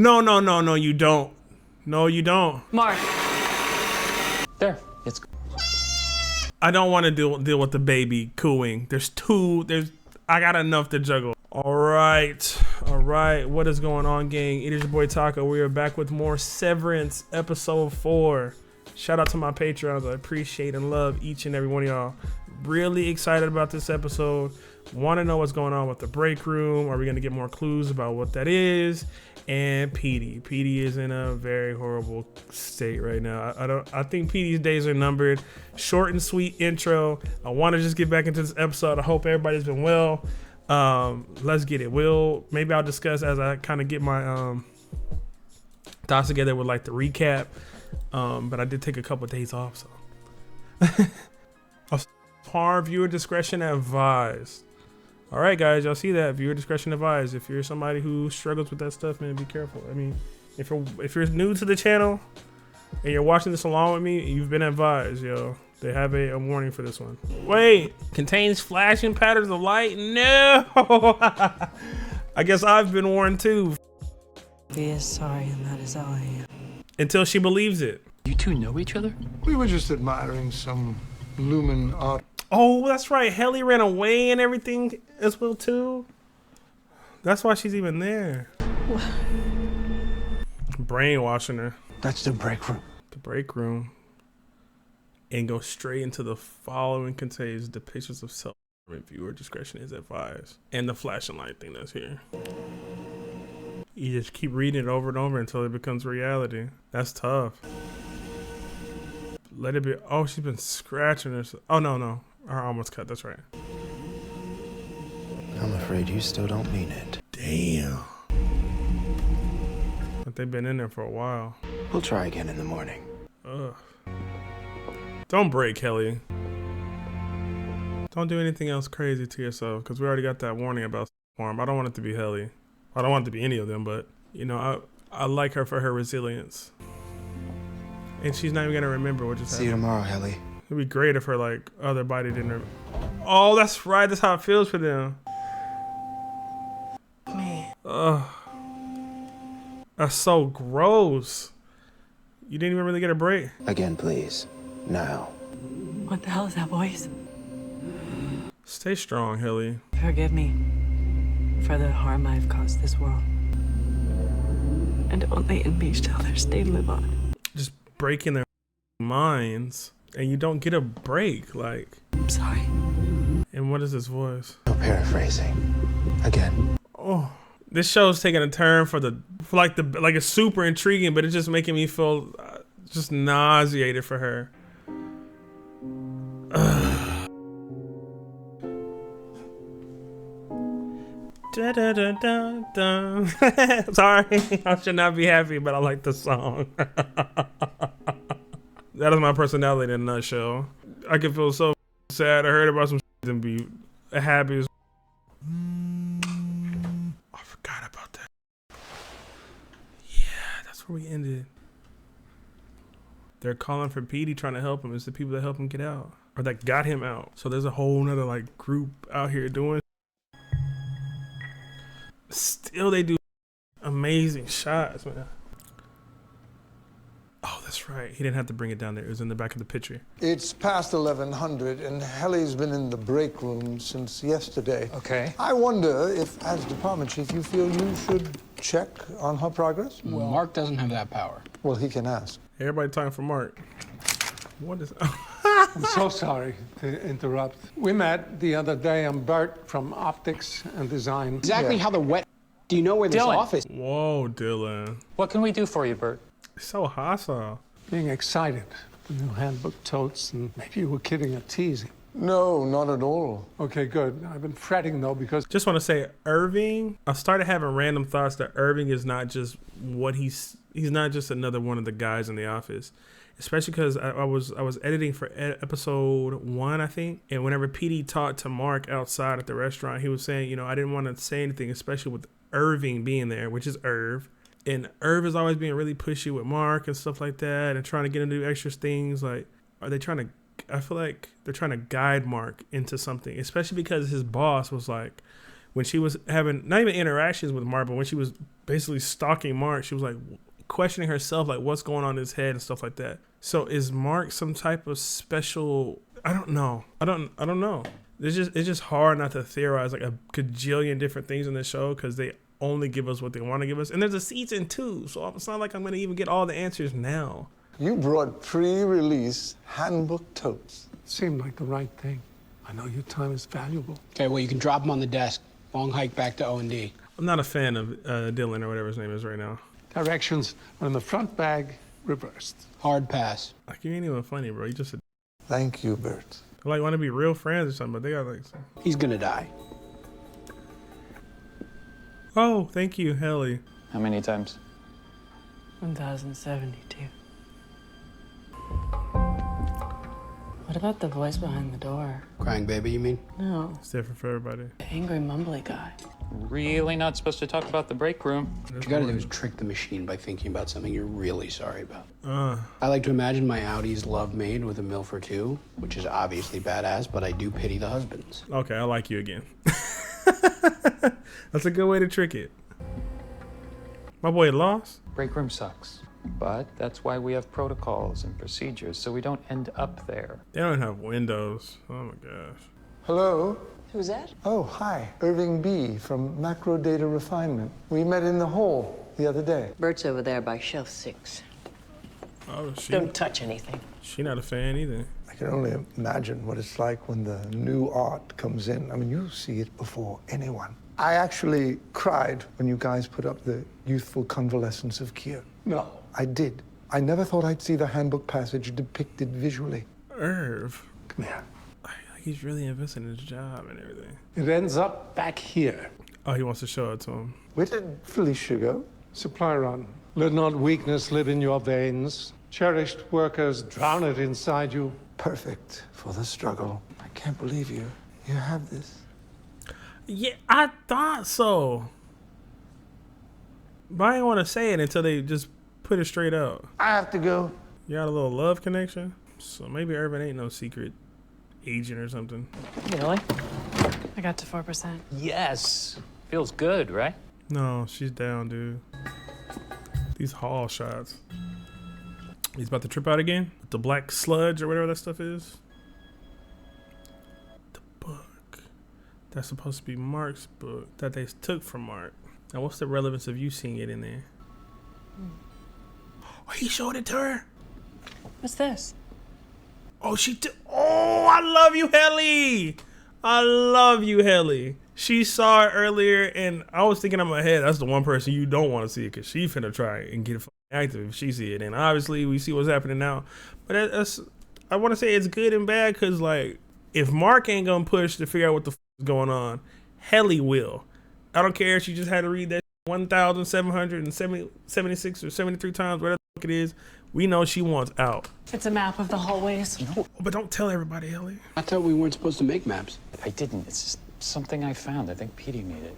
No, you don't. No, you don't. Mark. There. It's. I don't want to deal with the baby cooing. I got enough to juggle. All right. What is going on, gang? It is your boy Taco. We are back with more Severance episode 4. Shout out to my Patreons. I appreciate and love each and every one of y'all. Really excited about this episode. Want to know what's going on with the break room. Are we going to get more clues about what that is? And Petey. Petey is in a very horrible state right now. I think Petey's days are numbered. Short and sweet intro. I want to just get back into this episode. I hope everybody's been well. Let's get it. Maybe I'll discuss as I kind of get my thoughts together with like the recap. But I did take a couple of days off, so harm, viewer discretion advised. All right, guys, y'all see that? Viewer discretion advised. If you're somebody who struggles with that stuff, man, be careful. I mean, if you're new to the channel and you're watching this along with me, you've been advised, yo. They have a warning for this one. Wait, contains flashing patterns of light? No! I guess I've been warned too. He is sorry, and that is all I am. Until she believes it. You two know each other? We were just admiring some lumen art. Oh, that's right. Helly ran away and everything as well too. That's why she's even there. What? Brainwashing her. That's the break room. The break room. And go straight into the following contains depictions of self. Viewer discretion is advised. And the flashing light thing that's here. You just keep reading it over and over until it becomes reality. That's tough. Let it be. Oh, she's been scratching her. Oh, no. Her arm was cut. That's right. I'm afraid you still don't mean it. Damn. But they've been in there for a while. We'll try again in the morning. Ugh. Don't break, Helly. Don't do anything else crazy to yourself, because we already got that warning about harm. I don't want it to be Helly. I don't want it to be any of them, but, you know, I like her for her resilience. And she's not even going to remember what just happened. See you tomorrow, Helly. It'd be great if her, like, other body didn't remember. Oh, that's right. That's how it feels for them. Man. Ugh. That's so gross. You didn't even really get a break. Again, please. Now. What the hell is that voice? Stay strong, Helly. Forgive me for the harm I've caused this world. And only in me shall their stain live on. Just breaking their minds, and you don't get a break, like. I'm sorry. And what is this voice? No paraphrasing. Again. Oh, this show's taking a turn for it's super intriguing, but it's just making me feel just nauseated for her. Da, da, da, da, da. Sorry, I should not be happy, but I like the song. That is my personality in a nutshell. I can feel so sad. I heard about some and be happy as I forgot about that. Yeah, that's where we ended. They're calling for Petey, trying to help him. It's the people that help him get out, or that got him out. So there's a whole nother like group out here doing. Still, they do amazing shots, man. Oh, that's right. He didn't have to bring it down there. It was in the back of the picture. It's past 1100, and Helly's been in the break room since yesterday. Okay. I wonder if, as department chief, you feel you should check on her progress? Well, Mark doesn't have that power. Well, he can ask. Everybody talking for Mark. What is... I'm so sorry to interrupt. We met the other day. I'm Bert from Optics and Design. Exactly how the wet... Do you know where this office... Whoa, Dylan. What can we do for you, Bert? So hostile. Being excited. The new handbook totes, and maybe you were kidding or teasing. No, not at all. Okay, good. I've been fretting, though, because... Just want to say, Irving, I started having random thoughts that Irving is not just what he's not just another one of the guys in the office. Especially because I was editing for episode 1, I think. And whenever Petey talked to Mark outside at the restaurant, he was saying, you know, I didn't want to say anything, especially with Irving being there, which is Irv. And Irv is always being really pushy with Mark and stuff like that, and trying to get him to do extra things. Like, are they trying to, I feel like they're trying to guide Mark into something, especially because his boss was like, when she was having not even interactions with Mark, but when she was basically stalking Mark, she was like questioning herself, like what's going on in his head and stuff like that. So is Mark some type of special? I don't know. I don't know. It's just hard not to theorize like a gajillion different things in the show because they only give us what they want to give us. And there's a season 2, so it's not like I'm going to even get all the answers now. You brought pre-release handbook totes. Seemed like the right thing. I know your time is valuable. Okay, well, you can drop them on the desk. Long hike back to O&D. I'm not a fan of Dylan or whatever his name is right now. Directions are in the front bag, reversed. Hard pass. Like, you ain't even funny, bro. You just Thank you, Bert. like want to be real friends or something, but they got like. He's gonna die. Oh, thank you, Helly. How many times? 1072. What about the voice behind the door? Crying baby, you mean? No, It's different for everybody. the angry mumbly guy. Really not supposed to talk about the break room. What you gotta do is trick the machine by thinking about something you're really sorry about. Uh, I like to imagine my Audi's love maid with a MILF or two, which is obviously badass, but I do pity the husbands. okay, I like you again. That's a good way to trick it. My boy lost. Break room sucks. But that's why we have protocols and procedures, so we don't end up there. They don't have windows. Oh my gosh. Hello? Who's that? Oh, hi. Irving B. from Macro Data Refinement. We met in the hall the other day. Bert's over there by shelf 6. Oh, Don't touch anything. she not a fan either. I can only imagine what it's like when the new art comes in. I mean, you see it before anyone. I actually cried when you guys put up the youthful convalescence of Kier. No. I did. I never thought I'd see the handbook passage depicted visually. Irv. Come here. Like he's really investing in his job and everything. It ends up back here. Oh, he wants to show it to him. Where did Felicia go? Supply run. Let not weakness live in your veins. Cherished workers, drown it inside you. Perfect for the struggle. I can't believe you. You have this. Yeah, I thought so. But I didn't want to say it until they just put it straight out. I have to go. You got a little love connection? So maybe Irvin ain't no secret agent or something. Really? I got to 4%. Yes! Feels good, right? No, she's down, dude. These hall shots. He's about to trip out again with the black sludge or whatever that stuff is. The book. That's supposed to be Mark's book that they took from Mark. Now, what's the relevance of you seeing it in there? Oh, he showed it to her. What's this? Oh, she did. Oh, I love you, Helly. I love you, Helly. She saw it earlier, and I was thinking in my head, that's the one person you don't want to see it because she finna try and get active if she see it. And obviously, we see what's happening now. But I want to say it's good and bad because, like, if Mark ain't gonna push to figure out what the is going on, Helly will. I don't care if she just had to read that 1,776 or 73 times, whatever the fuck it is. We know she wants out. It's a map of the hallways. No, but don't tell everybody, Helly. I thought we weren't supposed to make maps. I didn't. It's just something I found. I think Petey made it.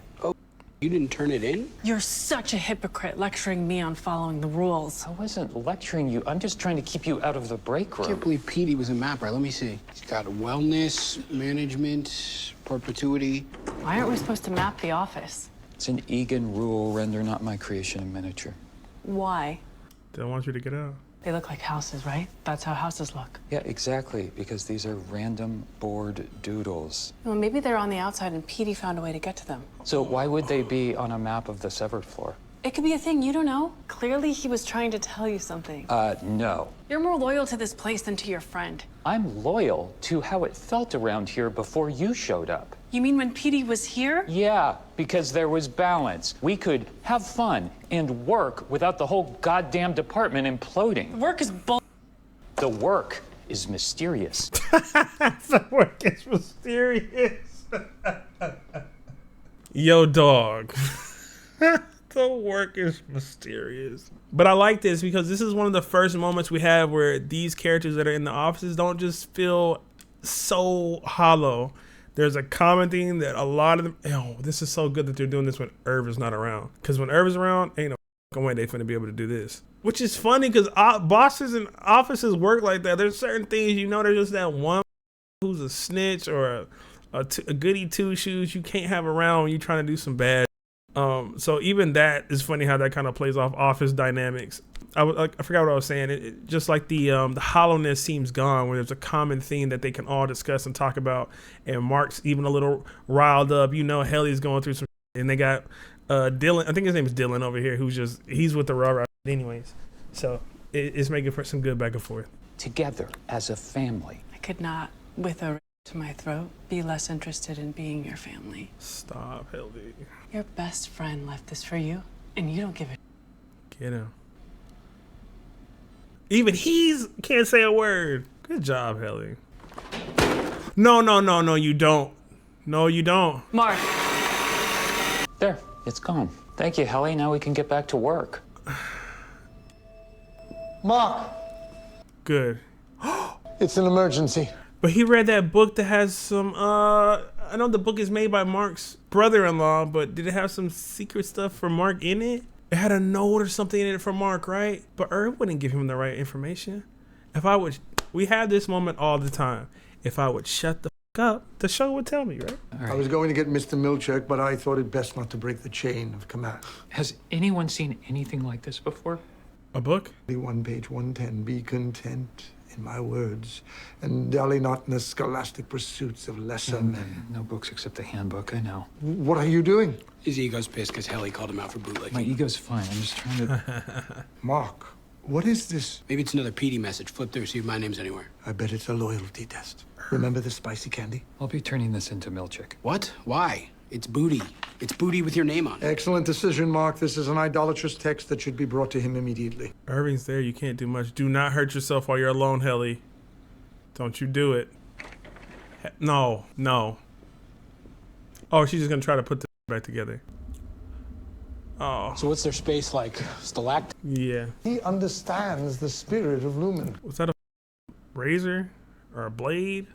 You didn't turn it in? You're such a hypocrite lecturing me on following the rules. I wasn't lecturing you. I'm just trying to keep you out of the break I can't room. believe Petey was a mapper. Let me see. He's got wellness, management, perpetuity. Why aren't we supposed to map the office? It's an Egan rule. Render not my creation in miniature. Why? They don't want you to get out. They look like houses, right? That's how houses look. Yeah, exactly. Because these are random board doodles. Well, maybe they're on the outside and Petey found a way to get to them. So why would they be on a map of the severed floor? It could be a thing you don't know. Clearly, he was trying to tell you something. No. You're more loyal to this place than to your friend. I'm loyal to how it felt around here before you showed up. You mean when Petey was here? Yeah, because there was balance. We could have fun and work without the whole goddamn department imploding. Work is bull. The work is mysterious. The work is mysterious. Yo, dog. The work is mysterious. But I like this because this is one of the first moments we have where these characters that are in the offices don't just feel so hollow. There's a common theme that a lot of them, this is so good that they're doing this when Irv is not around. Because when Irv is around, ain't no fucking way they finna be able to do this. Which is funny because bosses and offices work like that. There's certain things, there's just that one who's a snitch or a goody two shoes you can't have around when you're trying to do some bad. So even that is funny how that kind of plays off office dynamics. I forgot what I was saying. It just like the hollowness seems gone, where there's a common theme that they can all discuss and talk about. And Mark's even a little riled up. You know, Helly's going through some, and they got Dylan. I think his name is Dylan over here, who's just he's with the raw anyways. So it's making for some good back and forth. Together as a family. I could not, with a to my throat, be less interested in being your family. Stop, Helly. Your best friend left this for you, and you don't give a Get him. Even he's can't say a word. Good job, Helly. No, you don't. No, you don't. Mark. There, it's gone. Thank you, Helly. Now we can get back to work. Mark, Good. it's an emergency. But he read that book that has some, I know the book is made by Mark's brother-in-law, but did it have some secret stuff for Mark in it? It had a note or something in it for Mark, right? But Irv wouldn't give him the right information. If I would, we have this moment all the time. If I would shut the up, the show would tell me, right? I was going to get Mr. Milchek, but I thought it best not to break the chain of command. Has anyone seen anything like this before? A book? 1 page 110, be content in my words, and dally not in the scholastic pursuits of lesser men. No books except the handbook, I know. What are you doing? His ego's pissed because Helly called him out for bootlegging. My ego's fine. I'm just trying to... Mark, what is this? Maybe it's another PD message. Flip through, see if my name's anywhere. I bet it's a loyalty test. Remember the spicy candy? I'll be turning this into Milchek. What? Why? It's booty. It's booty with your name on it. Excellent decision, Mark. This is an idolatrous text that should be brought to him immediately. Irving's there. You can't do much. Do not hurt yourself while you're alone, Helly. Don't you do it. No. Oh, she's just going to try to put this back together. Oh. So what's their space like? Stalact? Yeah. He understands the spirit of Lumen. Was that a razor or a blade?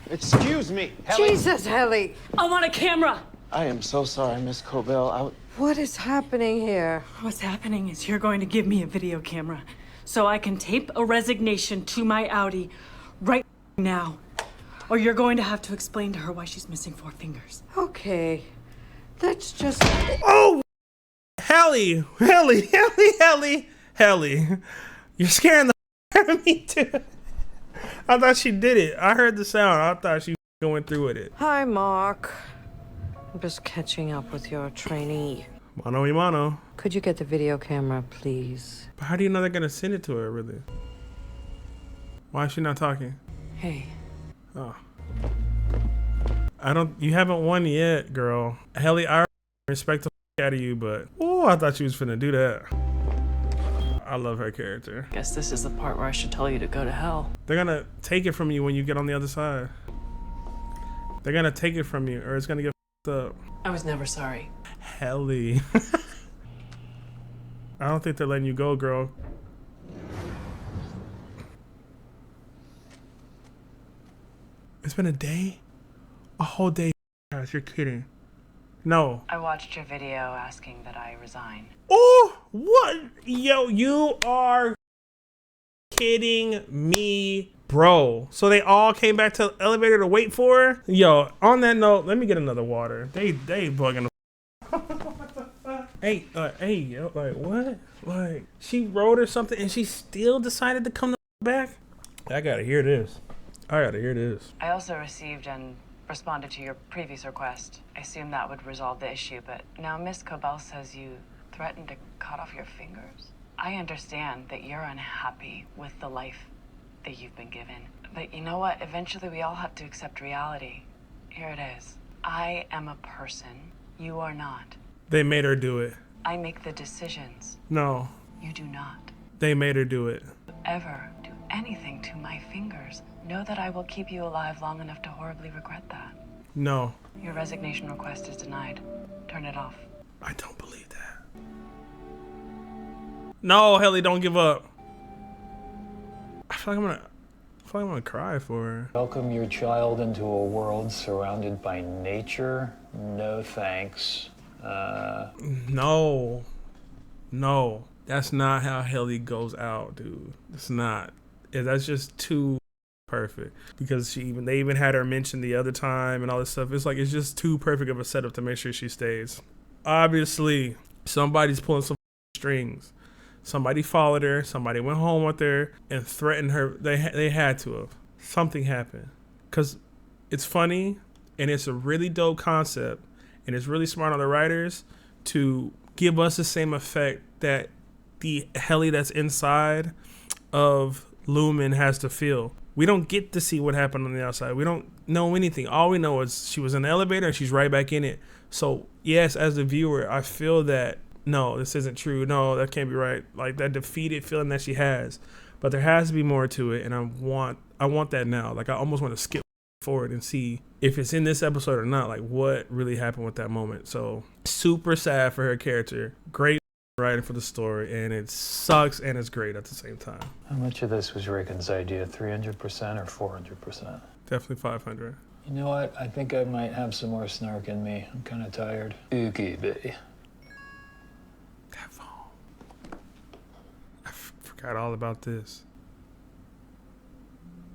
Excuse me, Helly. Jesus, Helly. I want a camera. I am so sorry, Miss Cobell. What is happening here? What's happening is you're going to give me a video camera so I can tape a resignation to my Audi right now. Or you're going to have to explain to her why she's missing 4 fingers. Okay, let's just... Oh! Helly! You're scaring the out of me, too. I thought she did it. I heard the sound. I thought she was going through with it. Hi, Mark. I'm just catching up with your trainee. Mano y mano. Could you get the video camera, please? But how do you know they're going to send it to her, really? Why is she not talking? Hey. Oh. You haven't won yet, girl. Helly, I respect the out of you, but oh, I thought she was finna do that. I love her character. Guess this is the part where I should tell you to go to hell. They're gonna take it from you when you get on the other side. They're gonna take it from you, or it's gonna get up. I was never sorry. Helly. I don't think they're letting you go, girl. It's been a day? A whole day? Guys, you're kidding. No. I watched your video asking that I resign. Oh, what? Yo, you are kidding me, bro. So they all came back to the elevator to wait for her? Yo, on that note, let me get another water. They bugging the what the fuck? Hey, yo, like, what? Like, she wrote or something and she still decided to come back? I gotta hear this. I also received and responded to your previous request. I assumed that would resolve the issue, but now Miss Cobell says you threatened to cut off your fingers. I understand that you're unhappy with the life that you've been given. But you know what? Eventually we all have to accept reality. Here it is. I am a person. You are not. They made her do it. I make the decisions. No. You do not. They made her do it. If you ever do anything to my fingers, know that I will keep you alive long enough to horribly regret that. No. Your resignation request is denied. Turn it off. I don't believe that. No, Helly, don't give up. I feel like I'm gonna cry for her. Welcome your child into a world surrounded by nature. No thanks. No. That's not how Helly goes out, dude. It's not. Yeah, that's just too perfect because they even had her mention the other time and all this stuff. It's like it's just too perfect of a setup to make sure she stays. Obviously, somebody's pulling some strings. Somebody followed her. Somebody went home with her and threatened her. They had to have. Something happened because it's funny and it's a really dope concept and it's really smart on the writers to give us the same effect that the heli that's inside of Lumen has to feel. We don't get to see what happened on the outside. We don't know anything. All we know is she was in the elevator and she's right back in it. So yes, as the viewer, I feel that, no, this isn't true. No, that can't be right. Like that defeated feeling that she has. But there has to be more to it. And I want that now. Like I almost want to skip forward and see if it's in this episode or not. Like what really happened with that moment. So super sad for her character. Great writing for the story, and it sucks and it's great at the same time. How much of this was Reagan's idea? 300% or 400%? Definitely 500. You know what? I think I might have some more snark in me. I'm kind of tired. Okay, baby. That phone. I forgot all about this.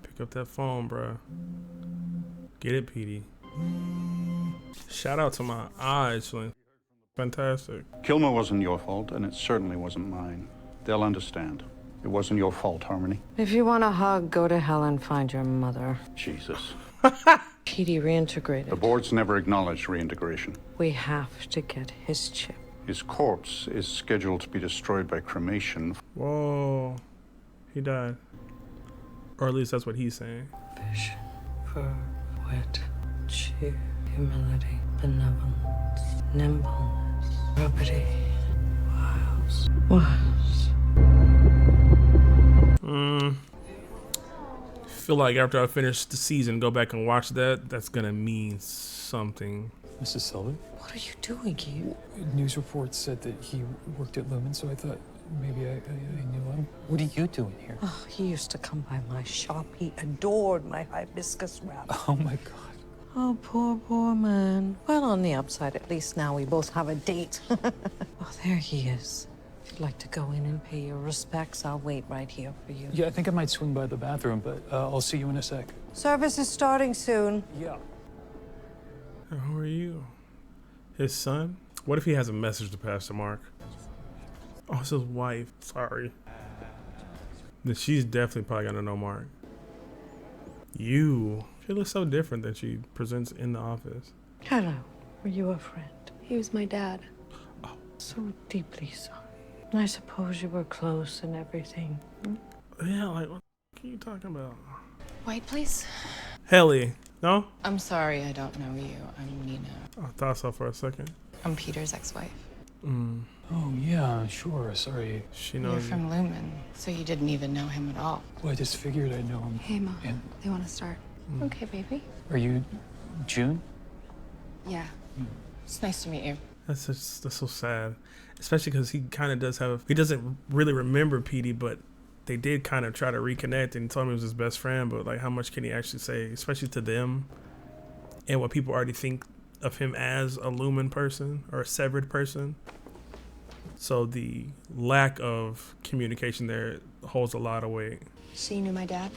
Pick up that phone, bro. Get it, PD. Shout out to my eyes, like. Fantastic. Kilmer wasn't your fault, and it certainly wasn't mine. They'll understand. It wasn't your fault, Harmony. If you want a hug, go to hell and find your mother. Jesus. PD reintegrated. The board's never acknowledged reintegration. We have to get his chip. His corpse is scheduled to be destroyed by cremation. Whoa. He died. Or at least that's what he's saying. Vision, verb, wit, cheer, humility, benevolence, nimbleness, probity, wiles. Feel like after I finish the season, go back and watch that. That's gonna mean something. Mrs. Silver? What are you doing here? News reports said that he worked at Lumen, so I thought maybe I knew him. What are you doing here? Oh, he used to come by my shop. He adored my hibiscus wrap. Oh my God. Oh, poor man. Well, on the upside, at least now we both have a date. Oh, there he is. If you'd like to go in and pay your respects, I'll wait right here for you. Yeah, I think I might swing by the bathroom, but I'll see you in a sec. Service is starting soon. Yeah. Who are you? His son? What if he has a message to pass to Mark? Oh, it's his wife. Sorry. Then she's definitely probably gonna know Mark. You. She looks so different than she presents in the office. Hello. Were you a friend? He was my dad. Oh, so deeply sorry. I suppose you were close and everything. Yeah, like, what are you talking about? White, please. Helly. No? I'm sorry, I don't know you. I'm Nina. I thought so for a second. I'm Peter's ex-wife. Oh, yeah, sure. Sorry. She knows You're from Lumen, so you didn't even know him at all. Well, I just figured I'd know him. Hey, Mom. They want to start. Okay, baby. Are you June? Yeah. It's nice to meet you. That's so sad. Especially because he kind of does have... He doesn't really remember PD, but they did kind of try to reconnect and told him he was his best friend. But, like, how much can he actually say, especially to them? And what people already think of him as a Lumen person or a severed person. So the lack of communication there holds a lot of weight. So you knew my dad?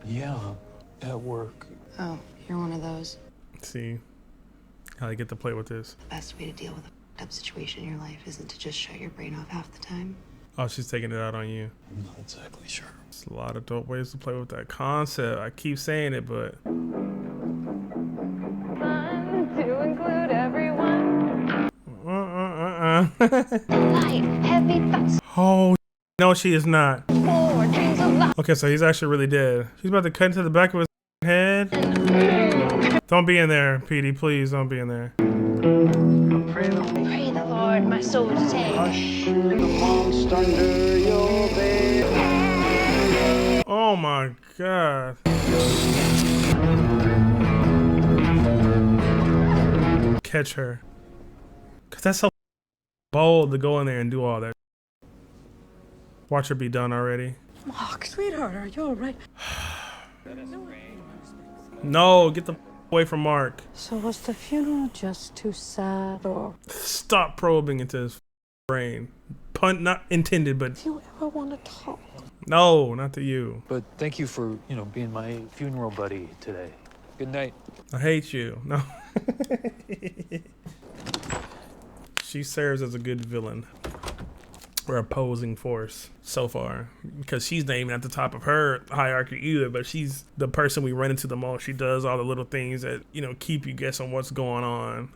Yeah, at work. Oh, you're one of those. See how I get to play with this. The best way to deal with a up situation in your life isn't to just shut your brain off half the time. Oh, she's taking it out on you. I'm not exactly sure. There's a lot of dope ways to play with that concept. I keep saying it, but... Fun to include everyone. Light, heavy thoughts. Oh, no, she is not. For dreams of love. Okay, so he's actually really dead. She's about to cut into the back of his head. Don't be in there, PD. Please don't be in there. Pray the Lord, my soul to take. Hush, the monster under your bed. Oh my God. Catch her. Cause that's so bold to go in there and do all that. Watch her be done already. Mark, sweetheart, are you all right? No, get the away from Mark. So was the funeral just too sad, or? Stop probing into his brain. Pun not intended, but... Do you ever want to talk? No, not to you. But thank you for, being my funeral buddy today. Good night. I hate you. No. She serves as a good villain. Or opposing force so far. Because she's not even at the top of her hierarchy either, but she's the person we run into the most. She does all the little things that, keep you guessing what's going on.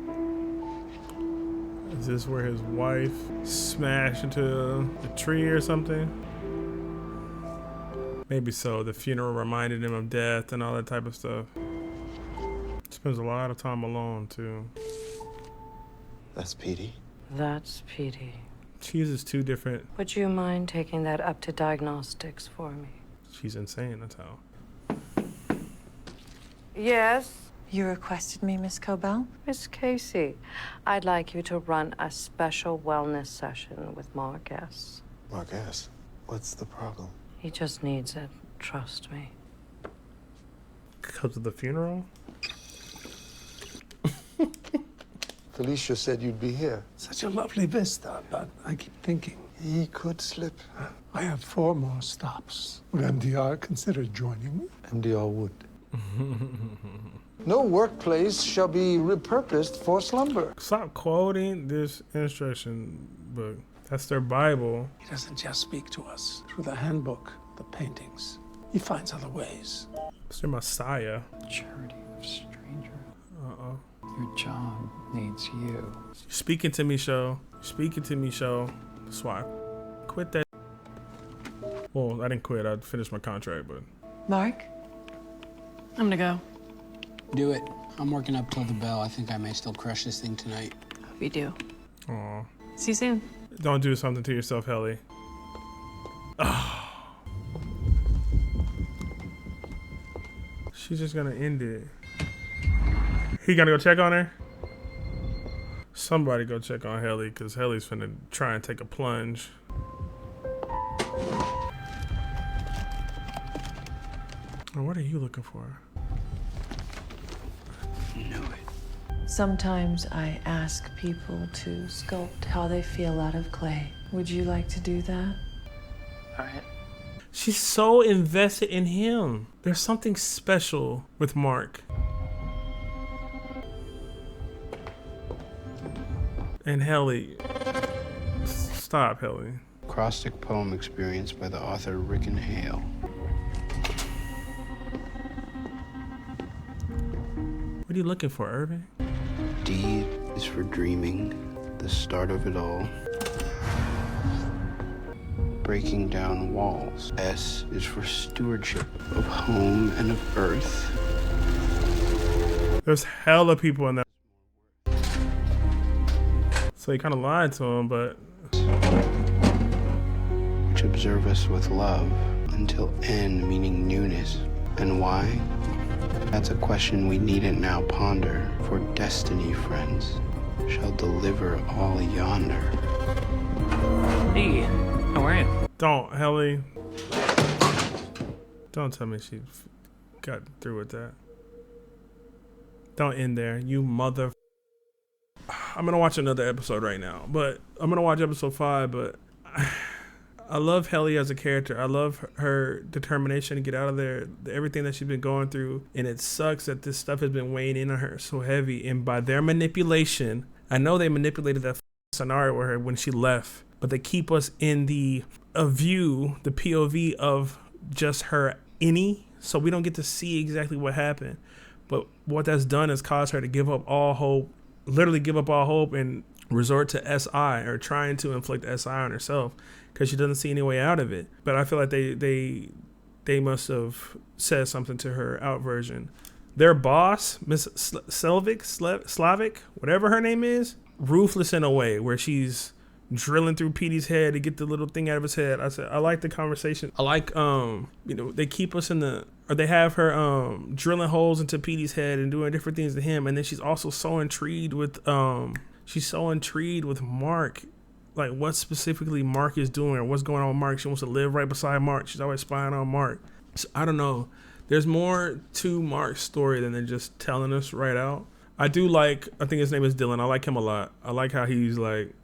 Is this where his wife smashed into a tree or something? Maybe so. The funeral reminded him of death and all that type of stuff. Spends a lot of time alone, too. That's Petey. That's Petey. She uses two different... Would you mind taking that up to diagnostics for me? She's insane, that's how. Yes? You requested me, Miss Cobell? Miss Casey, I'd like you to run a special wellness session with Mark S. Mark S. What's the problem? He just needs it. Trust me. Because of the funeral? Felicia said you'd be here. Such a lovely vista, but I keep thinking He could slip. I have 4 more stops. Would MDR consider joining me? MDR would. No workplace shall be repurposed for slumber. Stop quoting this instruction book. That's their Bible. He doesn't just speak to us through the handbook, the paintings. He finds other ways. It's their Messiah. Charity of strangers. Uh-oh. Your job needs you. Speaking to me, show. Speaking to me, show. Swap. Quit that. Well, I didn't quit. I finished my contract, but... Mark? I'm gonna go. Do it. I'm working up till the bell. I think I may still crush this thing tonight. Hope you do. Aw. See you soon. Don't do something to yourself, Helly. Oh. She's just gonna end it. He gonna go check on her? Somebody go check on Helly, because Helly's finna try and take a plunge. Oh, what are you looking for? Knew it. Sometimes I ask people to sculpt how they feel out of clay. Would you like to do that? All right. She's so invested in him. There's something special with Mark. And Helly. Stop, Helly. Acrostic poem experience by the author Rickon Hale. What are you looking for, Irving? D is for dreaming, the start of it all. Breaking down walls. S is for stewardship of home and of earth. There's hella people in that. So he kind of lied to him, but... Which observe us with love until N, meaning newness. And why? That's a question we needn't now ponder, for destiny, friends, shall deliver all yonder. Hey, how are you? Don't, Helly. Don't tell me she got through with that. Don't end there, you mother... I'm gonna watch another episode right now, but I'm gonna watch episode 5, but I love Helly as a character. I love her determination to get out of there, everything that she's been going through, and it sucks that this stuff has been weighing in on her so heavy, and by their manipulation, I know they manipulated that scenario with her when she left, but they keep us in the view, the POV of just her innie, so we don't get to see exactly what happened. But what that's done is caused her to give up all hope, literally give up all hope and resort to SI, or trying to inflict SI on herself, because she doesn't see any way out of it. But I feel like they must have said something to her out version. Their boss, Miss Slavic, whatever her name is, ruthless in a way where she's drilling through Petey's head to get the little thing out of his head. I said, I like the conversation. I like, they keep us they have her drilling holes into Petey's head and doing different things to him. And then she's also so intrigued with, Mark, like what specifically Mark is doing or what's going on with Mark. She wants to live right beside Mark. She's always spying on Mark. So I don't know. There's more to Mark's story than they're just telling us right out. I think his name is Dylan. I like him a lot. I like how he's like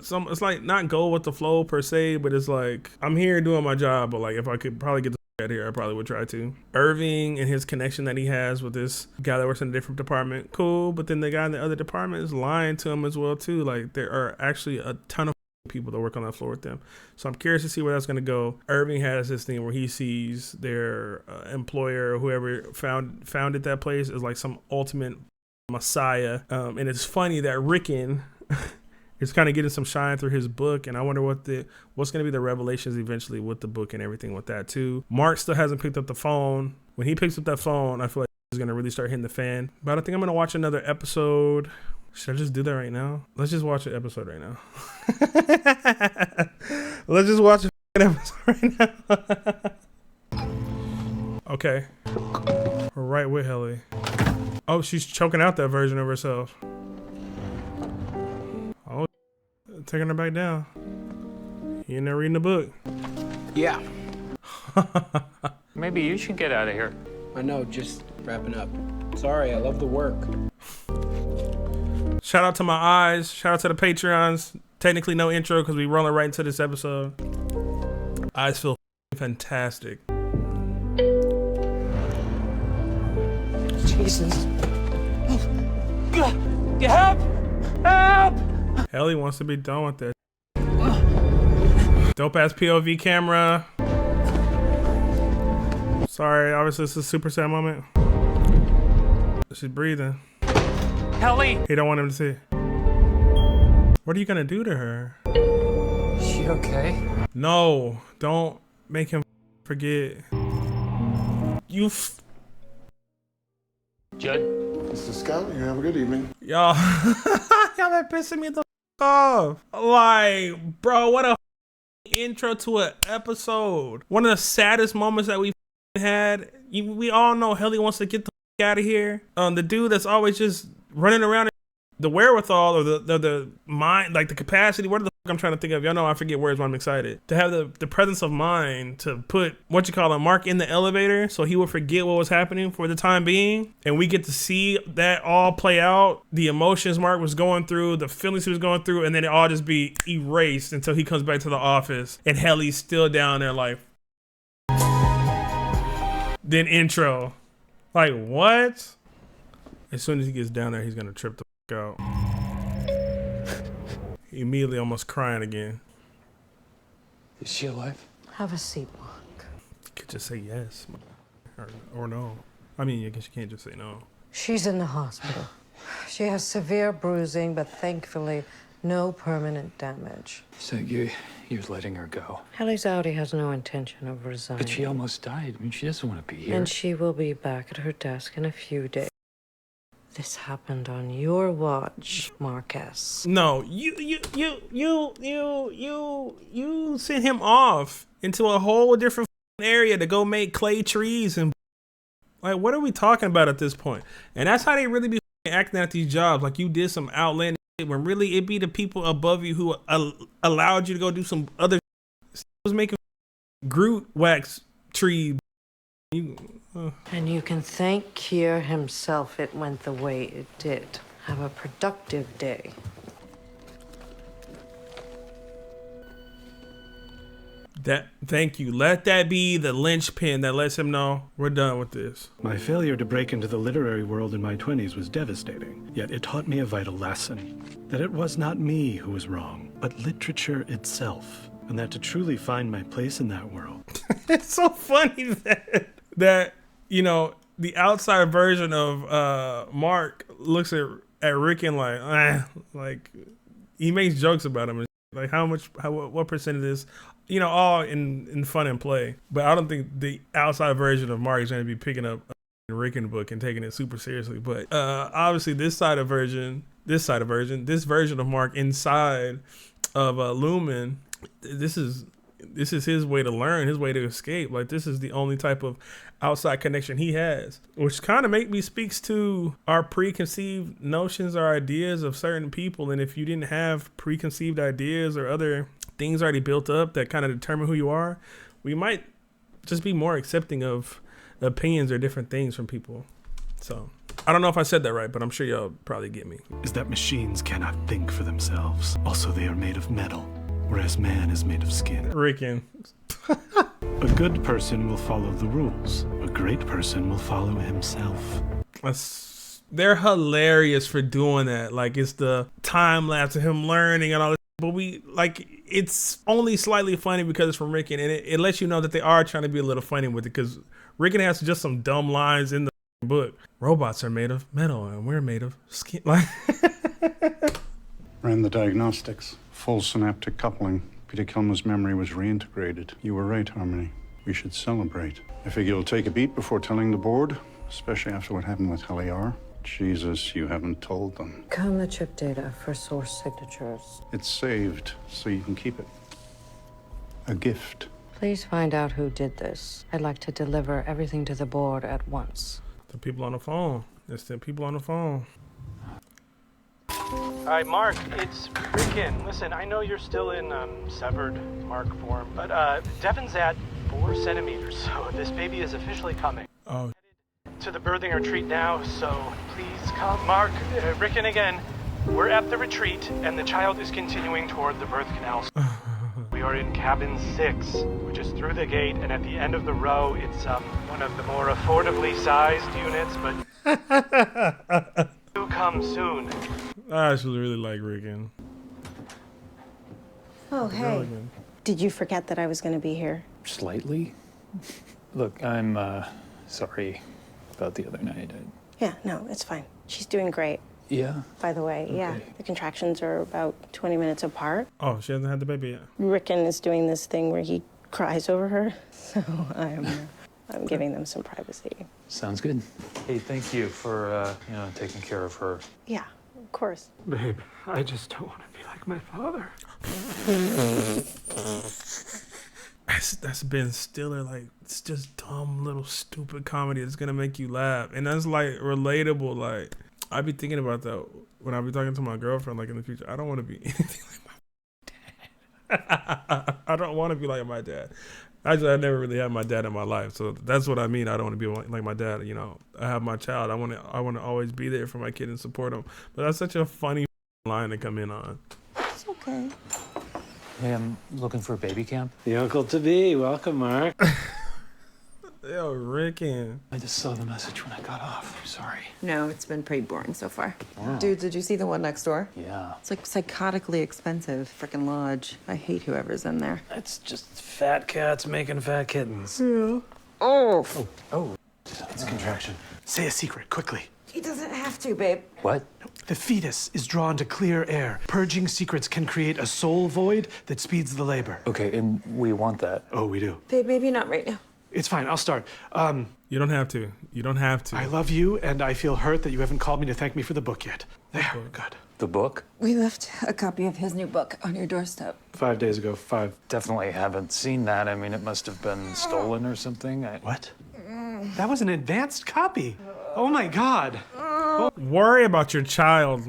it's like not go with the flow per se, but it's like I'm here doing my job, but like if I could probably get the out here, I probably would try to. Irving and his connection that he has with this guy that works in a different department, cool, but then the guy in the other department is lying to him as well too. Like there are actually a ton of people that work on that floor with them, so I'm curious to see where that's going to go. Irving has this thing where he sees their employer or whoever founded that place is like some ultimate messiah, and it's funny that Rickon is kind of getting some shine through his book, and I wonder what's going to be the revelations eventually with the book and everything with that too. Mark still hasn't picked up the phone. When he picks up that phone, I feel like he's going to really start hitting the fan. But I think I'm going to watch another episode. Should I just do that right now? Let's just watch an episode right now. Let's just watch an episode right now. Okay. We're right with Helly. Oh, she's choking out that version of herself. Oh, taking her back down. You in there reading the book? Yeah. Maybe you should get out of here. I know, just wrapping up. Sorry, I love the work. Shout out to my eyes. Shout out to the Patreons. Technically no intro because we rolling right into this episode. Eyes feel fantastic. Jesus. Oh. Help! Help! Helly wants to be done with that. Dope ass POV camera. Sorry, obviously this is a super sad moment. She's breathing. Helly! He don't want him to see. What are you gonna do to her? Is she okay? No, don't make him forget. Judd? Mr. Scout, you have a good evening. Y'all, y'all are pissing me the off. Like, bro, what a intro to an episode. One of the saddest moments that we had. We all know Helly wants to get the out of here. The dude that's always just running around, the wherewithal or the mind, like the capacity. What the fuck I'm trying to think of? Y'all know I forget words when I'm excited. To have the presence of mind to put Mark in the elevator so he would forget what was happening for the time being, and we get to see that all play out. The emotions Mark was going through, the feelings he was going through, and then it all just be erased until he comes back to the office and Helly's still down there like. Then intro. Like, what? As soon as he gets down there, he's gonna trip the fuck out. He immediately almost crying again. Is she alive? Have a seat, Mark. You could just say yes or no. I mean, I guess you can't just say no. She's in the hospital. She has severe bruising, but thankfully no permanent damage. So you're letting her go? Helly Zowdy has no intention of resigning. But she almost died. I mean, she doesn't want to be here. And she will be back at her desk in a few days. This happened on your watch, Marcus. No, you sent him off into a whole different area to go make clay trees and like, what are we talking about at this point? And that's how they really be acting at these jobs. Like you did some outlandish shit when really it be the people above you who allowed you to go do some other shit. Was making Groot wax tree. And you can thank Kier himself it went the way it did. Have a productive day. Thank you. Let that be the linchpin that lets him know we're done with this. My failure to break into the literary world in my 20s was devastating, yet it taught me a vital lesson. That it was not me who was wrong, but literature itself. And that to truly find my place in that world. It's so funny that you know, the outside version of Mark looks at Rick and like he makes jokes about him. Like what percent of this, you know, all in fun and play. But I don't think the outside version of Mark is going to be picking up a Rick and book and taking it super seriously. But obviously this version of Mark inside of Lumen, this is his way to learn, his way to escape. Like this is the only type of outside connection he has, which kind of speaks to our preconceived notions or ideas of certain people. And if you didn't have preconceived ideas or other things already built up that kind of determine who you are, we might just be more accepting of opinions or different things from people. So I don't know if I said that right, but I'm sure y'all probably get me. Is that machines cannot think for themselves. Also, they are made of metal, whereas man is made of skin. Ricken. A good person will follow the rules. A great person will follow himself. They're hilarious for doing that. Like, it's the time lapse of him learning and all this. But it's only slightly funny because it's from Ricken, and it lets you know that they are trying to be a little funny with it, because Ricken has just some dumb lines in the book. Robots are made of metal, and we're made of skin. Like, Ran the diagnostics. Full synaptic coupling. Peter Kilmer's memory was reintegrated. You were right, Harmony. We should celebrate. I figure you'll take a beat before telling the board, especially after what happened with LAR. Jesus, you haven't told them. Comb the chip data for source signatures. It's saved, so you can keep it. A gift. Please find out who did this. I'd like to deliver everything to the board at once. The people on the phone. It's the people on the phone. All right, Mark, it's Ricken. Listen, I know you're still in severed Mark form, but Devin's at 4 centimeters, so this baby is officially coming. Oh. To the birthing retreat now, so please come. Mark, Ricken again. We're at the retreat, and the child is continuing toward the birth canal. We are in cabin 6, which is through the gate, and at the end of the row, it's one of the more affordably sized units, but do come soon. I actually really like Ricken. Oh, hey. Did you forget that I was going to be here? Slightly. Look, I'm sorry about the other night. Yeah, no, it's fine. She's doing great. Yeah? By the way, yeah. The contractions are about 20 minutes apart. Oh, she hasn't had the baby yet. Ricken is doing this thing where he cries over her, so I'm giving them some privacy. Sounds good. Hey, thank you for, taking care of her. Yeah, of course. Babe, I just don't want to be like my father. That's Ben Stiller. Like, it's just dumb little stupid comedy that's gonna make you laugh, and that's like relatable. Like, I be thinking about that when I be talking to my girlfriend, like in the future. I don't want to be anything like my dad. I don't want to be like my dad. Actually, I never really had my dad in my life, so that's what I mean. I don't want to be like my dad. You know, I have my child. I want to always be there for my kid and support him. But that's such a funny line to come in on. It's okay. Hey, I'm looking for a baby camp. The uncle-to-be. Welcome, Mark. Yo, Ricken. I just saw the message when I got off. I'm sorry. No, it's been pretty boring so far. Wow. Dude, did you see the one next door? Yeah. It's like psychotically expensive. Frickin' lodge. I hate whoever's in there. It's just fat cats making fat kittens. Yeah. Oh. Oh. It's a contraction. Say a secret, quickly. He doesn't have to, babe. What? The fetus is drawn to clear air. Purging secrets can create a soul void that speeds the labor. Okay, and we want that. Oh, we do. Babe, maybe not right now. It's fine, I'll start. You don't have to. You don't have to. I love you, and I feel hurt that you haven't called me to thank me for the book yet. There, good. The book? We left a copy of his new book on your doorstep. 5 days ago, 5. Definitely haven't seen that. I mean, it must have been stolen or something. What? That was an advanced copy. Oh my God. Worry about your child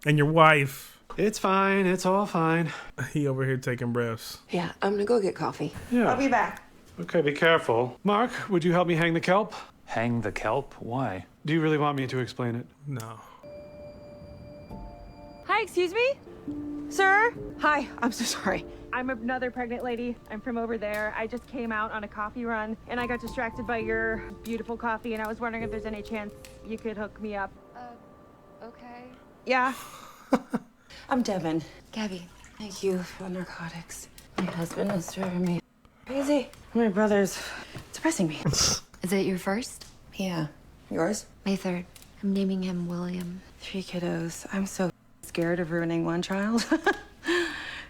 and your wife. It's fine. It's all fine. He over here taking breaths. Yeah, I'm gonna go get coffee. Yeah. I'll be back. Okay, be careful. Mark, would you help me hang the kelp? Hang the kelp? Why? Do you really want me to explain it? No. Hi, excuse me? Sir? Hi, I'm so sorry. I'm another pregnant lady. I'm from over there. I just came out on a coffee run and I got distracted by your beautiful coffee and I was wondering if there's any chance you could hook me up. Okay. Yeah. I'm Devin. Gabby. Thank you for the narcotics. My husband is driving me crazy. My brother's depressing me. Is it your first? Yeah. Yours? My third. I'm naming him William. 3 kiddos. I'm so scared of ruining one child.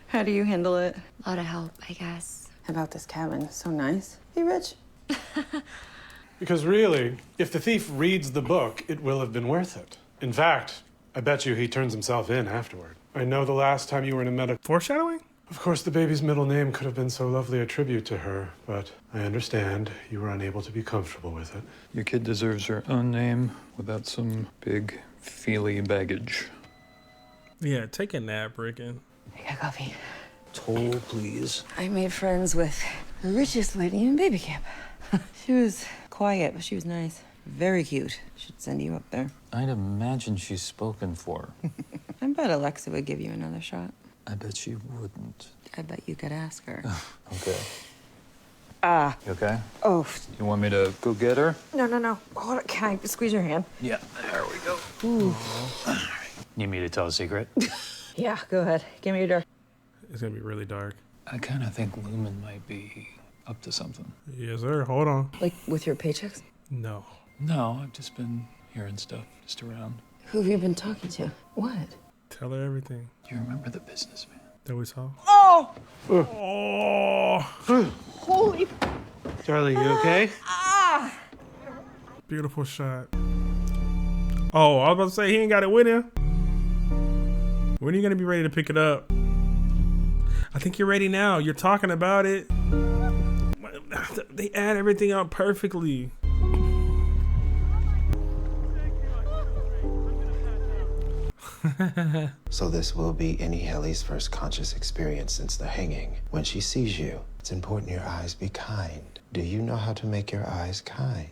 How do you handle it? A lot of help, I guess. How about this cabin? So nice. Be rich. Because really, if the thief reads the book, it will have been worth it. In fact, I bet you he turns himself in afterward. I know the last time you were in a medical... Foreshadowing? Of course, the baby's middle name could have been so lovely a tribute to her, but I understand you were unable to be comfortable with it. Your kid deserves her own name without some big, feely baggage. Yeah, take a nap, Ricken. I got coffee. Toll, please. I made friends with the richest lady in baby camp. She was quiet, but she was nice. Very cute. Should send you up there. I'd imagine she's spoken for. I bet Alexa would give you another shot. I bet she wouldn't. I bet you could ask her. Okay. Ah. You okay? Oh. You want me to go get her? No. Hold it. Can I squeeze your hand? Yeah, there we go. Ooh. Need me to tell a secret? Yeah, go ahead. Give me your door. It's gonna be really dark. I kind of think Lumen might be up to something. Yes, sir. Hold on. Like with your paychecks? No. No, I've just been hearing stuff just around. Who have you been talking to? What? Tell her everything. Do you remember the businessman that we saw? Oh! Oh! Holy. Charlie, you okay? Ah! Beautiful shot. Oh, I was about to say he ain't got it with him. When are you gonna be ready to pick it up? I think you're ready now. You're talking about it. They add everything up perfectly. So this will be Annie Haley's first conscious experience since the hanging. When she sees you, it's important your eyes be kind. Do you know how to make your eyes kind?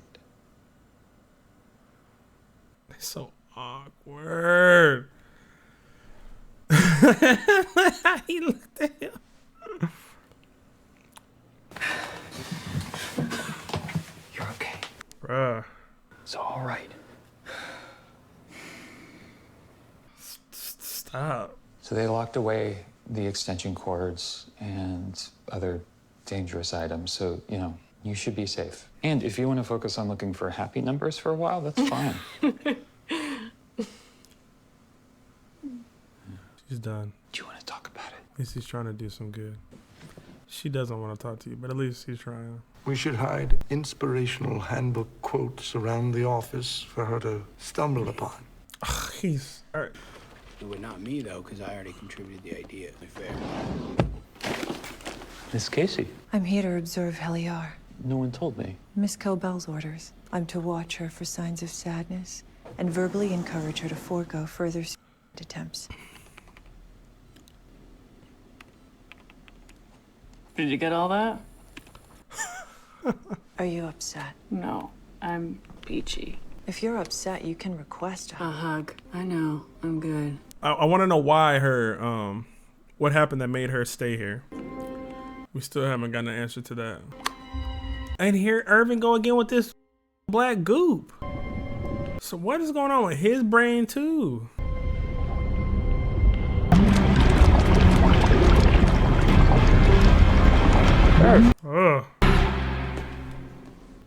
It's so awkward. He looked at him. You're okay. Bruh. It's all right. Stop. So they locked away the extension cords and other dangerous items. So, you know, you should be safe. And if you want to focus on looking for happy numbers for a while, that's fine. She's done. Do you want to talk about it? At least he's trying to do some good. She doesn't want to talk to you, but at least he's trying. We should hide inspirational handbook quotes around the office for her to stumble upon. Ugh, he's... All right. It would not me, though, because I already contributed the idea. Fair. Miss Casey. I'm here to observe Heliar. No one told me. Miss Cobell's orders. I'm to watch her for signs of sadness and verbally encourage her to forego further attempts. Did you get all that? Are you upset? No, I'm peachy. If you're upset, you can request a hug. I know. I'm good. I want to know why her, what happened that made her stay here. We still haven't gotten an answer to that. And here Irving go again with this black goop. So what is going on with his brain too? Ugh.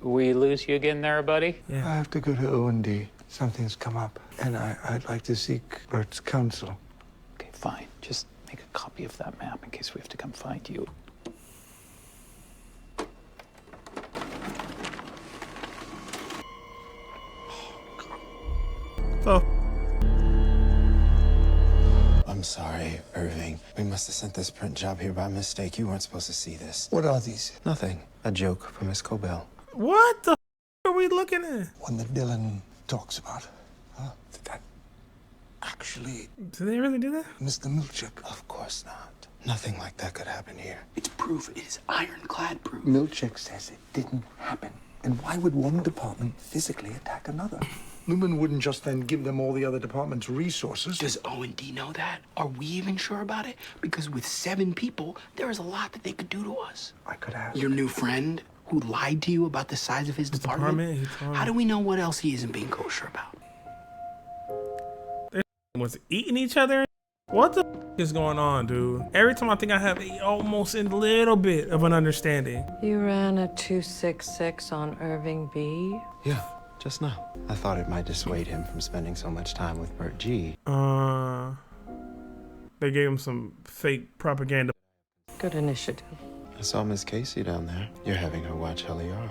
We lose you again there, buddy? Yeah. I have to go to O&D. Something's come up, and I'd like to seek Bert's counsel. Okay, fine. Just make a copy of that map in case we have to come find you. Oh. I'm sorry, Irving. We must have sent this print job here by mistake. You weren't supposed to see this. What are these? Nothing. A joke from Miss Cobell. What the are we looking at? One that Dylan talks about. Did that actually... Did they really do that? Mr. Milchick. Of course not. Nothing like that could happen here. It's proof. It is ironclad proof. Milchick says it didn't happen. And why would one department physically attack another? Lumen wouldn't just then give them all the other departments' resources. Does O&D know that? Are we even sure about it? Because with 7 people, there is a lot that they could do to us. I could ask. Your new friend who lied to you about the size of his department? How do we know what else he isn't being kosher about? They was eating each other? What the is going on, dude? Every time I think I have almost a little bit of an understanding. You ran a 266 on Irving B? Yeah. Just now. I thought it might dissuade him from spending so much time with Bert G. They gave him some fake propaganda. Good initiative. I saw Miss Casey down there. You're having her watch Heliar.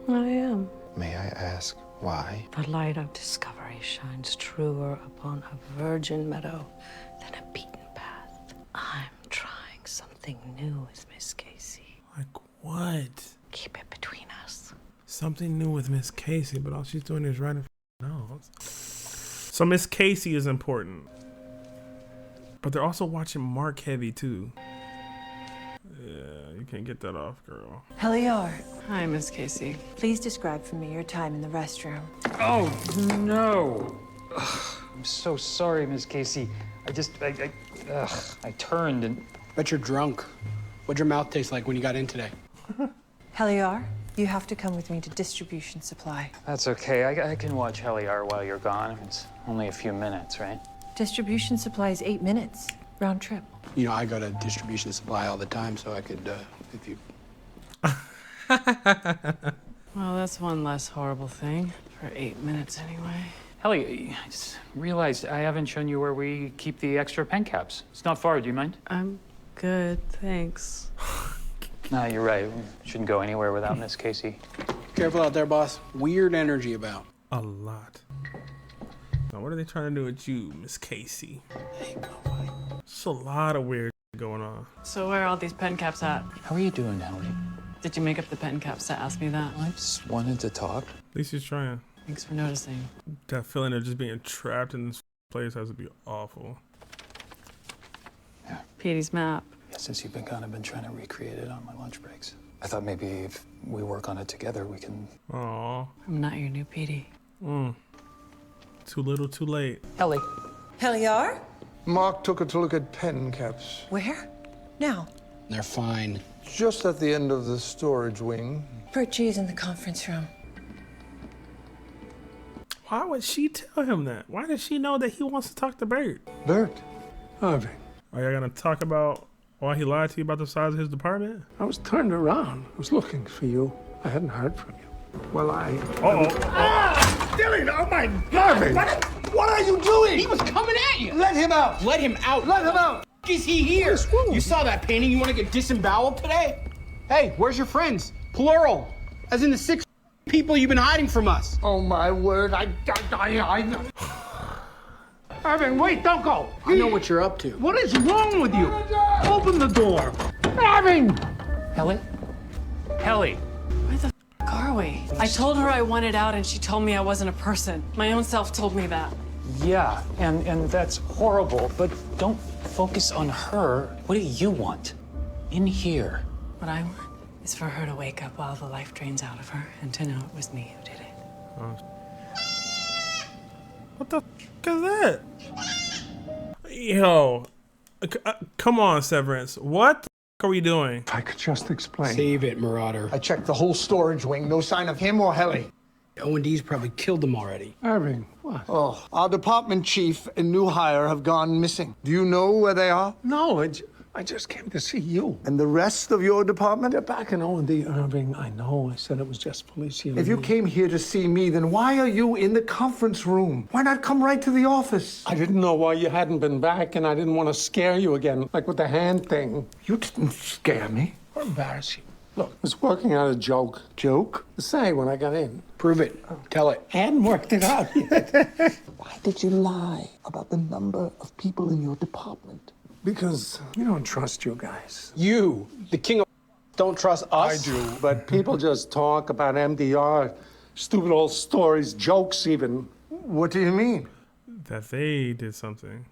I am. May I ask why? The light of discovery shines truer upon a virgin meadow than a beaten path. I'm trying something new with Miss Casey. Like what? Keep it between us. Something new with Miss Casey, but all she's doing is writing notes. So Miss Casey is important. But they're also watching Mark heavy too. Yeah, you Okay, get that off, girl. Heliar, Hi, Miss Casey. please describe for me your time in the restroom. Oh, no. Ugh, I'm so sorry, Miss Casey. I turned and... Bet you're drunk. What'd your mouth taste like when you got in today? Heliar, you have to come with me to distribution supply. That's okay. I can watch Heliar while you're gone. It's only a few minutes, right? Distribution supply is 8 minutes, round trip. You know, I go to distribution supply all the time, so I could, if you... Well, that's one less horrible thing. For 8 minutes, anyway. Helly, I just realized I haven't shown you where we keep the extra pen caps. It's not far. Do you mind? I'm good, thanks. No, you're right. We shouldn't go anywhere without Miss Casey. Careful out there, boss. Weird energy about. A lot. Now, what are they trying to do with you, Miss Casey? It's a lot of weird going on. So where are all these pen caps at? How are you doing, Helly? Did you make up the pen caps to ask me that? I just wanted to talk. At least he's trying. Thanks for noticing. That feeling of just being trapped in this place has to be awful. Yeah. Petey's map. Yeah, since you've been gone, I've been trying to recreate it on my lunch breaks. I thought maybe if we work on it together, we can... Aww. I'm not your new Petey. Too little, too late. Helly. Heliar? Mark took her to look at pen caps. Where? Now? They're fine. Just at the end of the storage wing. Perchie is in the conference room. Why would she tell him that? Why does she know that he wants to talk to Bert? Bert, Harvey, Are y'all gonna talk about why he lied to you about the size of his department? I was turned around. I was looking for you. I hadn't heard from you. Well, Dylan, oh my God! What are you doing? He was coming at you. Let him out! Let him out. Let him out! Is he here? You saw that painting? You want to get disemboweled today? Hey, where's your friends? Plural. As in the 6 people you've been hiding from us. Oh, my word. I Irving, wait, don't go. I know what you're up to. What is wrong with you? Open the door. Irving! Helly? Helly! Where the f are we? I told her I wanted out and she told me I wasn't a person. My own self told me that. Yeah, and that's horrible, but don't focus on her. What do you want? In here. What I want is for her to wake up while the life drains out of her and to know it was me who did it. What the f is that? Yo, come on, Severance. What the f are we doing? If I could just explain. Save it, Marauder. I checked the whole storage wing. No sign of him or Helly. O&D's probably killed them already. Irving, what? Oh, our department chief and new hire have gone missing. Do you know where they are? No, I just came to see you. And the rest of your department? They're back in O&D, Irving. I know. I said it was just Felicia. If you came here to see me, then why are you in the conference room? Why not come right to the office? I didn't know why you hadn't been back, and I didn't want to scare you again, like with the hand thing. You didn't scare me. Or embarrass you. Look, I was working out a joke. Joke? To say when I got in. Prove it. Tell it. I hadn't worked it out yet. Why did you lie about the number of people in your department? Because you don't trust you guys. You, the king of don't trust us? I do, but people just talk about MDR, stupid old stories, jokes even. What do you mean? That they did something.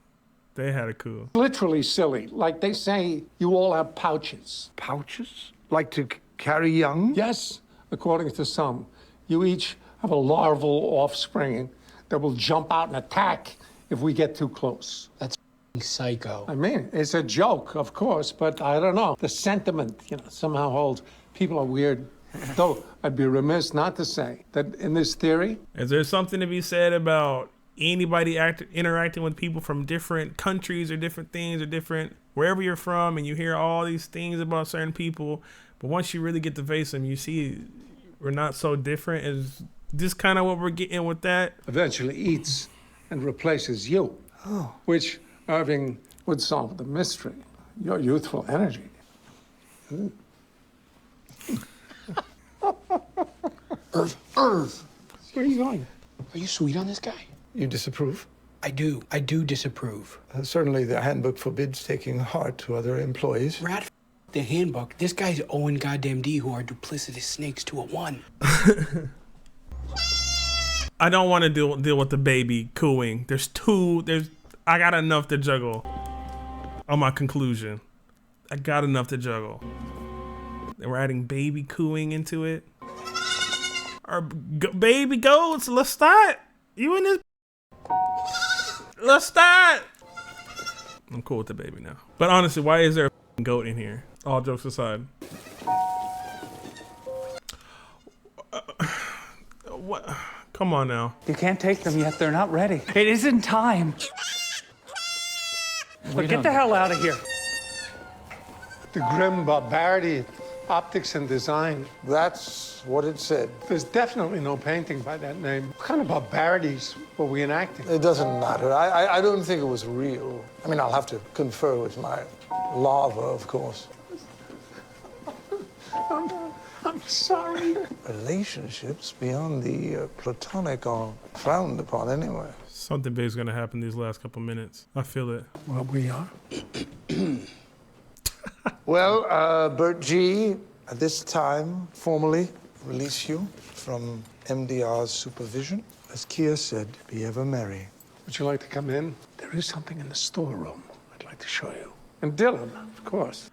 They had a coup. Literally silly. Like they say you all have pouches. Pouches? Like to carry young? Yes, according to some. You each have a larval offspring that will jump out and attack if we get too close. That's psycho. I mean, it's a joke, of course, but I don't know. The sentiment, somehow holds. People are weird. Though I'd be remiss not to say that in this theory... Is there something to be said about anybody interacting with people from different countries or different things or different... wherever you're from, and you hear all these things about certain people, but once you really get to face them, you see we're not so different. Is this kind of what we're getting with that? Eventually eats and replaces you, which Irving would solve the mystery. Your youthful energy. Irv, where are you going? Are you sweet on this guy? You disapprove? I do disapprove. Certainly the handbook forbids taking heart to other employees. Rat the handbook. This guy's Owen goddamn D who are duplicitous snakes to a one. I don't want to deal with the baby cooing. I got enough to juggle on my conclusion. I got enough to juggle. And we're adding baby cooing into it. Our baby goats, let's start. You in this? Let's start. I'm cool with the baby now. But honestly, why is there a goat in here? All jokes aside. What? Come on now. You can't take them yet. They're not ready. It isn't time. Look, get the hell out of here. The grim barbarity, optics and design. That's what it said. There's definitely no painting by that name. What kind of barbarities were we enacting? It doesn't matter. I don't think it was real. I mean, I'll have to confer with my larva, of course. I'm sorry. Relationships beyond the platonic are frowned upon anyway. Something big's gonna happen these last couple minutes. I feel it. Well, we are. Well, Bert G, at this time, formally release you from MDR's supervision. As Kia said, be ever merry. Would you like to come in? There is something in the storeroom I'd like to show you. And Dylan, of course.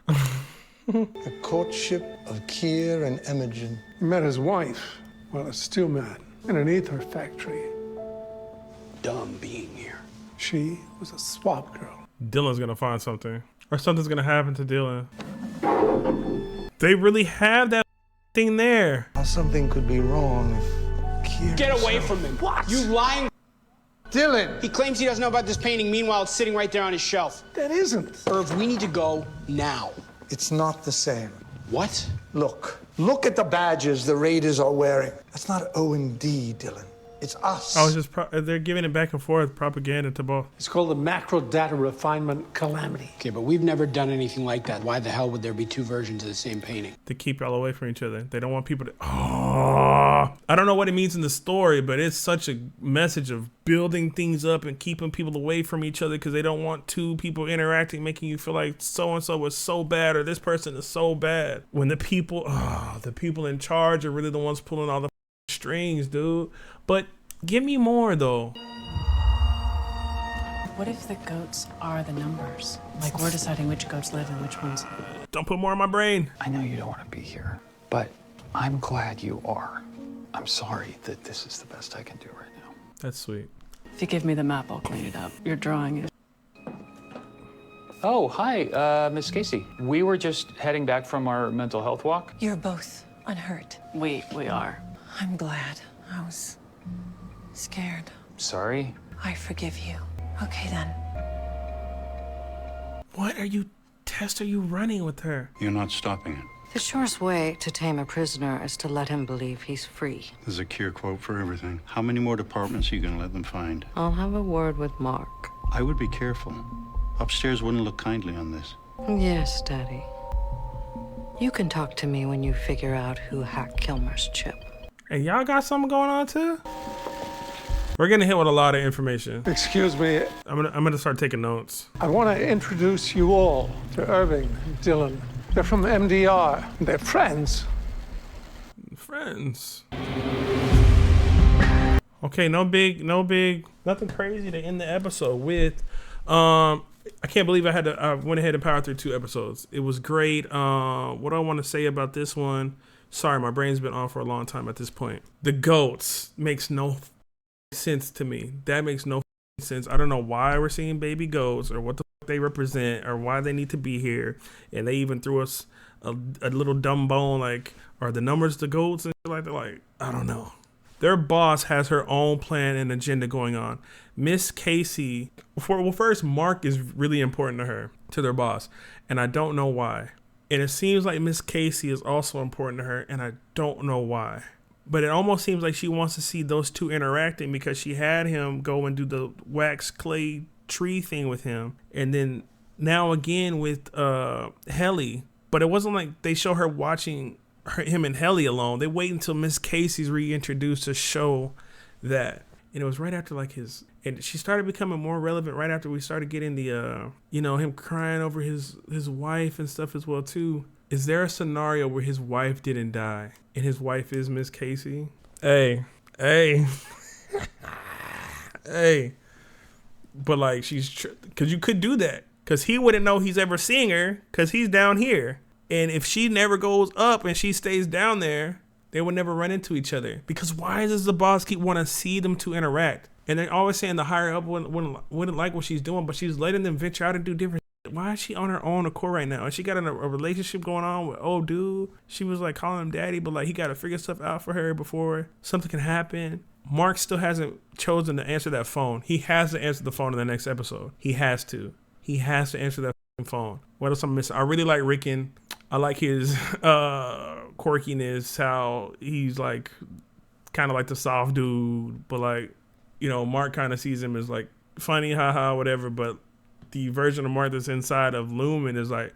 The courtship of Kier and Imogen. He met his wife while a steel man in an ether factory. Dumb being here. She was a swap girl. Dylan's gonna find something. Or something's gonna happen to Dylan. They really have that thing there. Something could be wrong if Kier... Get away from him. What? You lying... Dylan! He claims he doesn't know about this painting. Meanwhile, it's sitting right there on his shelf. That isn't. Irv, we need to go now. It's not the same. What? Look at the badges the Raiders are wearing. That's not O&D, Dylan. It's us. I was just they're giving it back and forth propaganda to both. It's called the macro data refinement calamity. Okay, but we've never done anything like that. Why the hell would there be two versions of the same painting? To keep y'all away from each other. They don't want people to... Oh, I don't know what it means in the story, but it's such a message of building things up and keeping people away from each other because they don't want two people interacting, making you feel like so-and-so was so bad or this person is so bad. When the people in charge are really the ones pulling all the strings, dude. But give me more, though. What if the goats are the numbers? Like we're deciding which goats live and which ones... Don't put more in my brain. I know you don't want to be here, but I'm glad you are. I'm sorry that this is the best I can do right now. That's sweet. If you give me the map, I'll clean it up. Your drawing is... Oh, hi, Miss Casey. We were just heading back from our mental health walk. You're both unhurt. We are. I'm glad. I was scared. Sorry. I forgive you. Okay, then. What are you running with her? You're not stopping it. The surest way to tame a prisoner is to let him believe he's free. There's a Kier quote for everything. How many more departments are you going to let them find? I'll have a word with Mark. I would be careful. Upstairs wouldn't look kindly on this. Yes, Daddy. You can talk to me when you figure out who hacked Kilmer's chip. And y'all got something going on too? We're getting hit with a lot of information. Excuse me. I'm gonna start taking notes. I want to introduce you all to Irving and Dylan. They're from MDR. They're friends. Friends. Okay, no big, nothing crazy to end the episode with. I can't believe I went ahead and powered through 2 episodes. It was great. What do I want to say about this one? Sorry, my brain's been on for a long time at this point. The goats makes no sense to me. That makes no sense. I don't know why we're seeing baby goats or what the fuck they represent or why they need to be here. And they even threw us a little dumb bone like, are the numbers the goats and shit like that? Like, I don't know. Their boss has her own plan and agenda going on. Miss Casey, first, Mark is really important to her, to their boss, and I don't know why. And it seems like Miss Casey is also important to her, and I don't know why. But it almost seems like she wants to see those two interacting because she had him go and do the wax clay tree thing with him. And then now again with Helly. But it wasn't like they show her watching him and Helly alone. They wait until Miss Casey's reintroduced to show that. And it was right after like and she started becoming more relevant right after we started getting the, him crying over his wife and stuff as well too. Is there a scenario where his wife didn't die and his wife is Miss Casey? Hey. Hey. But like because you could do that because he wouldn't know he's ever seeing her because he's down here. And if she never goes up and she stays down there, they would never run into each other. Because why does the boss keep wanting to see them two interact? And they're always saying the higher up wouldn't like what she's doing, but she's letting them venture out and do different shit. Why is she on her own accord right now? And she got a relationship going on with old dude. She was like calling him daddy, but like he got to figure stuff out for her before something can happen. Mark still hasn't chosen to answer that phone. He has to answer the phone in the next episode. He has to. He has to answer that phone. What else I'm missing? I really like Rickon. I like his quirkiness, how he's like kind of like the soft dude, but like, you know, Mark kind of sees him as like funny, haha, whatever. But the version of Mark that's inside of Lumen is like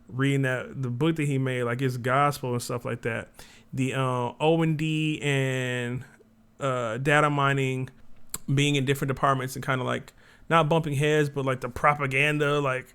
reading the book that he made, like his gospel and stuff like that. The O&D and data mining being in different departments and kind of like not bumping heads, but like the propaganda, like,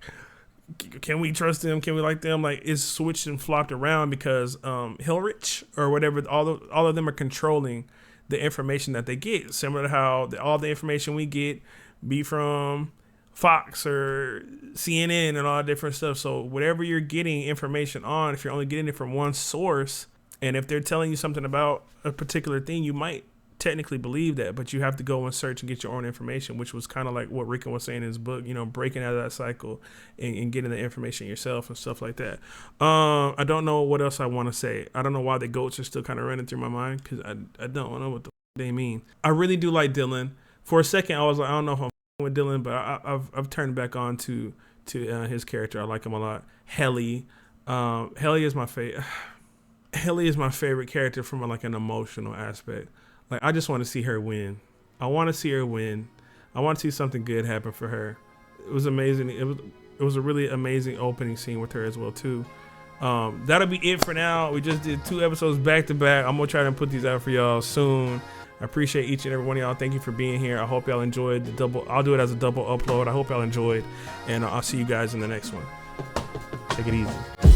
can we trust them? Can we like them? Like, it's switched and flopped around because Hilrich or whatever, all of them are controlling the information that they get. Similar to how all the information we get be from Fox or CNN and all that different stuff. So whatever you're getting information on, if you're only getting it from one source, and if they're telling you something about a particular thing, you might technically believe that, but you have to go and search and get your own information, which was kind of like what Rickon was saying in his book, you know, breaking out of that cycle and getting the information yourself and stuff like that. I don't know what else I want to say. I don't know why the goats are still kind of running through my mind because I don't know what the they mean. I really do like Dylan. For a second, I was like, I don't know if I'm with Dylan, but I've turned back on to his character. I like him a lot. Helly is my favorite. Helly is my favorite character from like an emotional aspect. Like, I just want to see her win. I want to see her win. I want to see something good happen for her. It was amazing. It was a really amazing opening scene with her as well too. That'll be it for now. We just did 2 episodes back to back. I'm gonna try to put these out for y'all soon. I appreciate each and every one of y'all. Thank you for being here. I hope y'all enjoyed the double. I'll do it as a double upload. I hope y'all enjoyed, and I'll see you guys in the next one. Take it easy.